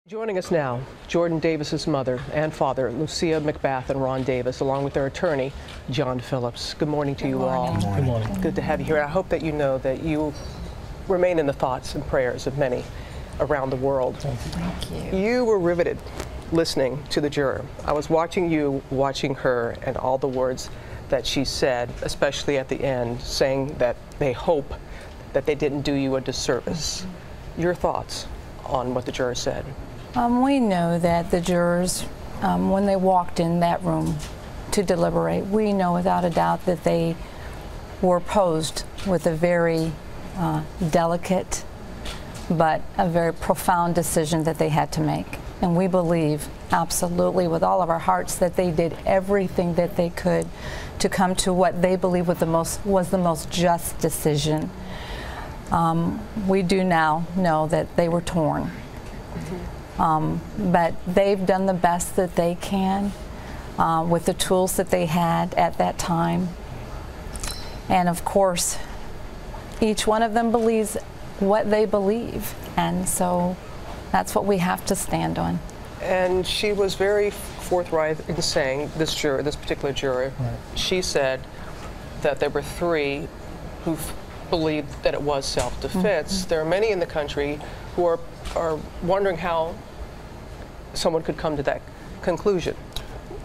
Joining us now, Jordan Davis's mother and father, Lucia McBath and Ron Davis, along with their attorney, John Phillips. Good morning to you all. Good morning. Good to have you here. I hope that you know that you remain in the thoughts and prayers of many around the world. Thank you. You were riveted listening to the juror. I was watching you, watching her, and all the words that she said, especially at the end, saying that they hope that they didn't do you a disservice. Your thoughts on what the juror said? We know that the jurors, when they walked in that room to deliberate, we know without a doubt that they were posed with a very delicate but a very profound decision that they had to make. And we believe absolutely with all of our hearts that they did everything that they could to come to what they believe was the most just decision. We do now know that they were torn. But they've done the best that they can with the tools that they had at that time. And of course, each one of them believes what they believe. And so that's what we have to stand on. And she was very forthright in saying, this particular juror, right. She said that there were three who believed that it was self-defense. There are many in the country who are wondering how someone could come to that conclusion.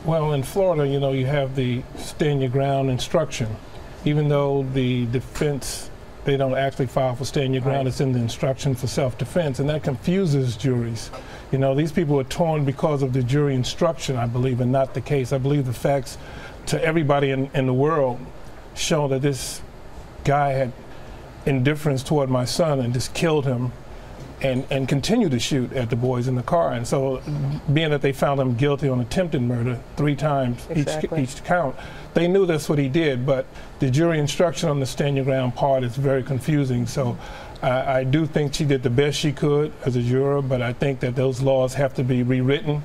Well, in Florida, you know, you have the stand your ground instruction. Even though the defense, they don't actually file for stand your ground, right. It's in the instruction for self-defense, and that confuses juries. You know, these people are torn because of the jury instruction, I believe, and not the case. I believe the facts to everybody in the world show that this guy had indifference toward my son and just killed him and continued to shoot at the boys in the car. And so being that they found him guilty on attempted murder 3 times, exactly. each count, they knew that's what he did, but the jury instruction on the stand your ground part is very confusing. So I do think she did the best she could as a juror, but I think that those laws have to be rewritten.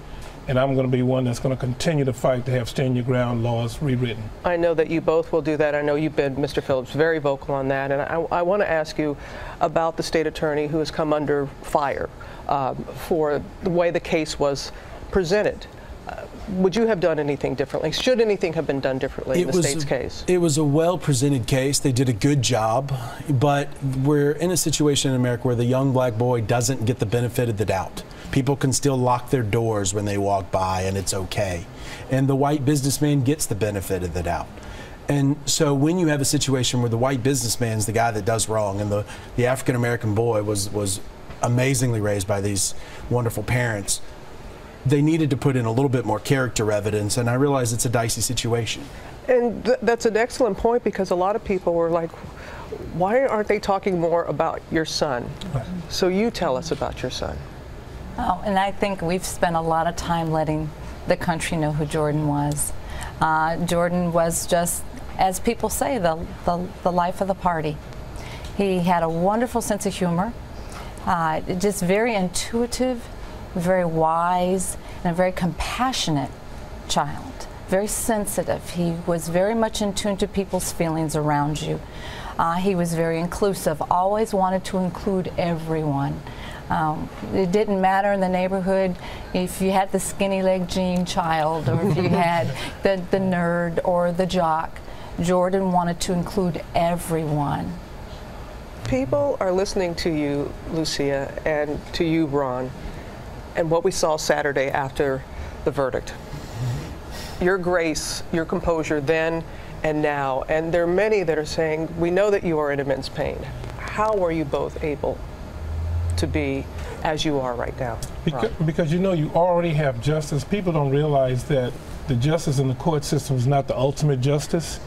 And I'm going to be one that's going to continue to fight to have stand your ground laws rewritten. I know that you both will do that. I know you've been, Mr. Phillips, very vocal on that. And I want to ask you about the state attorney who has come under fire for the way the case was presented. Would you have done anything differently? Should anything have been done differently in the state's case? It was a well-presented case. They did a good job. But we're in a situation in America where the young black boy doesn't get the benefit of the doubt. People can still lock their doors when they walk by, and it's okay. And the white businessman gets the benefit of the doubt. And so when you have a situation where the white businessman is the guy that does wrong, and the African-American boy was amazingly raised by these wonderful parents, they needed to put in a little bit more character evidence, and I realize it's a dicey situation. And that's an excellent point, because a lot of people were like, why aren't they talking more about your son? Right. So you tell us about your son. Oh, and I think we've spent a lot of time letting the country know who Jordan was. Jordan was just, as people say, the life of the party. He had a wonderful sense of humor, just very intuitive, very wise, and a very compassionate child, very sensitive. He was very much in tune to people's feelings around you. He was very inclusive, always wanted to include everyone. It didn't matter in the neighborhood if you had the skinny leg jean child or if you had the nerd or the jock. Jordan wanted to include everyone. People are listening to you, Lucia, and to you, Ron, and what we saw Saturday after the verdict. Your grace, your composure then and now, and there are many that are saying, we know that you are in immense pain. How were you both able to be as you are right now? Because you know, you already have justice. People don't realize that the justice in the court system is not the ultimate justice.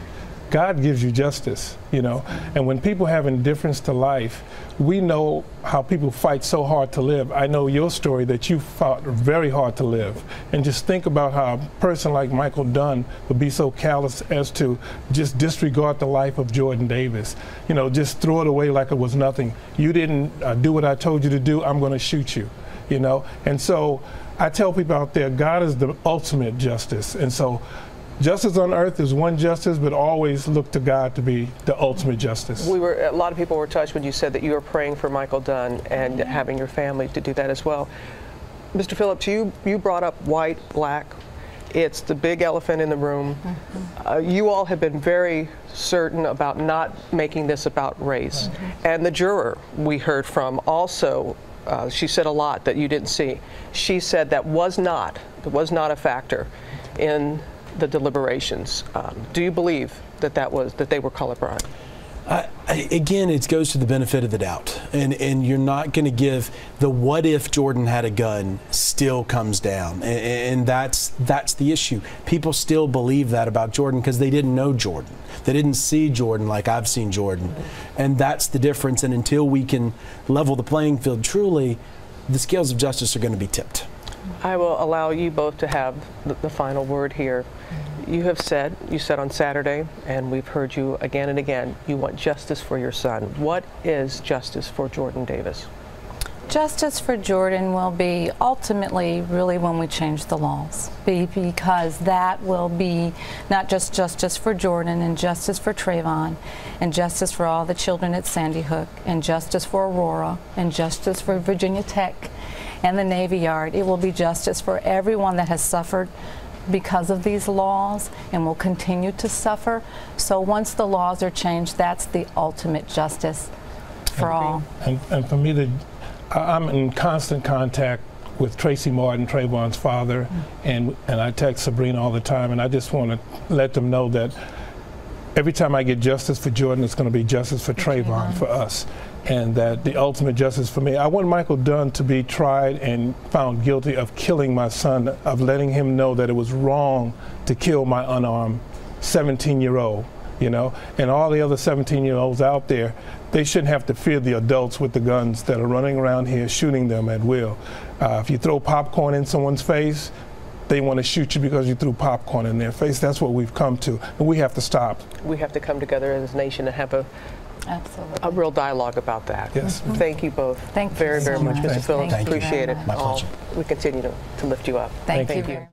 God gives you justice, you know. And when people have indifference to life, we know how people fight so hard to live. I know your story that you fought very hard to live. And just think about how a person like Michael Dunn would be so callous as to just disregard the life of Jordan Davis. You know, just throw it away like it was nothing. You didn't do what I told you to do, I'm going to shoot you, you know. And so I tell people out there, God is the ultimate justice. And so justice on earth is one justice, but always look to God to be the ultimate justice. A lot of people were touched when you said that you were praying for Michael Dunn and having your family to do that as well. Mr. Phillips, you brought up white, black. It's the big elephant in the room. You all have been very certain about not making this about race. And the juror we heard from also, she said a lot that you didn't see. She said that was not a factor in the deliberations. Do you believe that they were colorblind? Again, it goes to the benefit of the doubt, and you're not going to give the what if Jordan had a gun still comes down, and that's the issue. People still believe that about Jordan because they didn't know Jordan. They didn't see Jordan like I've seen Jordan, and that's the difference. And until we can level the playing field truly, the scales of justice are going to be tipped. I will allow you both to have the final word here. You said on Saturday, and we've heard you again and again, you want justice for your son. What is justice for Jordan Davis? Justice for Jordan will be ultimately really when we change the laws, because that will be not just justice for Jordan and justice for Trayvon and justice for all the children at Sandy Hook and justice for Aurora and justice for Virginia Tech and the Navy Yard. It will be justice for everyone that has suffered because of these laws and will continue to suffer. So once the laws are changed, that's the ultimate justice for all. And for me, I'm in constant contact with Tracy Martin, Trayvon's father, and I text Sabrina all the time, and I just want to let them know that every time I get justice for Jordan, it's going to be justice for Trayvon, for us. And that the ultimate justice for me, I want Michael Dunn to be tried and found guilty of killing my son, of letting him know that it was wrong to kill my unarmed 17-year-old, you know, and all the other 17-year-olds out there. They shouldn't have to fear the adults with the guns that are running around here shooting them at will. If you throw popcorn in someone's face, they want to shoot you because you threw popcorn in their face. That's what we've come to, and we have to stop. We have to come together as a nation and have a real dialogue about that. Yes. Thank you both. Thank you very so much, much. Mr. Phillips. Thank you Appreciate it. very much. My pleasure. We continue to lift you up. Thank you.